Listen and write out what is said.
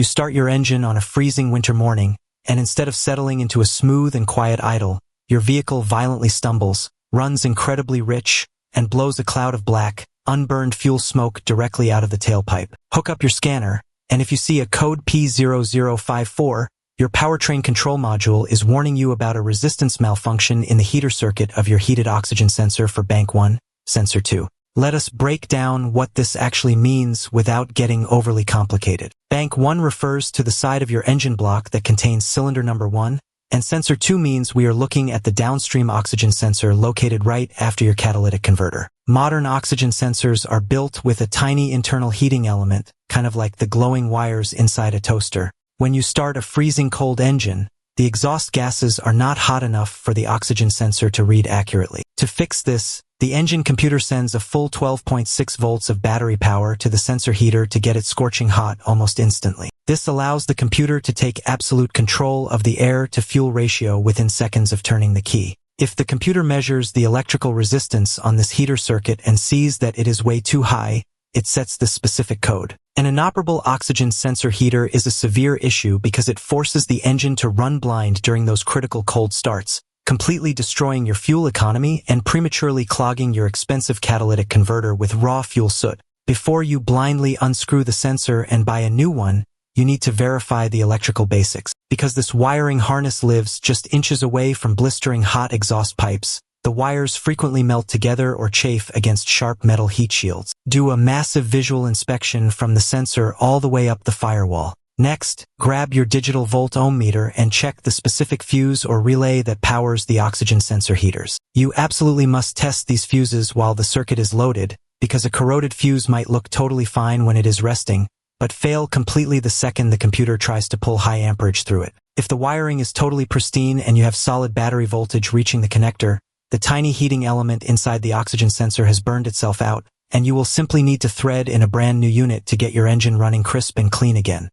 You start your engine on a freezing winter morning, and instead of settling into a smooth and quiet idle, your vehicle violently stumbles, runs incredibly rich, and blows a cloud of black, unburned fuel smoke directly out of the tailpipe. Hook up your scanner, and if you see a code P0054, your powertrain control module is warning you about a resistance malfunction in the heater circuit of your heated oxygen sensor for Bank 1, Sensor 2. Let us break down what this actually means without getting overly complicated. Bank 1 refers to the side of your engine block that contains cylinder number 1, and Sensor 2 means we are looking at the downstream oxygen sensor located right after your catalytic converter. Modern oxygen sensors are built with a tiny internal heating element, kind of like the glowing wires inside a toaster. When you start a freezing cold engine, the exhaust gases are not hot enough for the oxygen sensor to read accurately. To fix this, the engine computer sends a full 12.6 volts of battery power to the sensor heater to get it scorching hot almost instantly. This allows the computer to take absolute control of the air-to-fuel ratio within seconds of turning the key. If the computer measures the electrical resistance on this heater circuit and sees that it is way too high, it sets the specific code. An inoperable oxygen sensor heater is a severe issue because it forces the engine to run blind during those critical cold starts, completely destroying your fuel economy and prematurely clogging your expensive catalytic converter with raw fuel soot. Before you blindly unscrew the sensor and buy a new one, you need to verify the electrical basics. Because this wiring harness lives just inches away from blistering hot exhaust pipes, the wires frequently melt together or chafe against sharp metal heat shields. Do a massive visual inspection from the sensor all the way up the firewall. Next, grab your digital volt-ohm meter and check the specific fuse or relay that powers the oxygen sensor heaters. You absolutely must test these fuses while the circuit is loaded, because a corroded fuse might look totally fine when it is resting, but fail completely the second the computer tries to pull high amperage through it. If the wiring is totally pristine and you have solid battery voltage reaching the connector, the tiny heating element inside the oxygen sensor has burned itself out, and you will simply need to thread in a brand new unit to get your engine running crisp and clean again.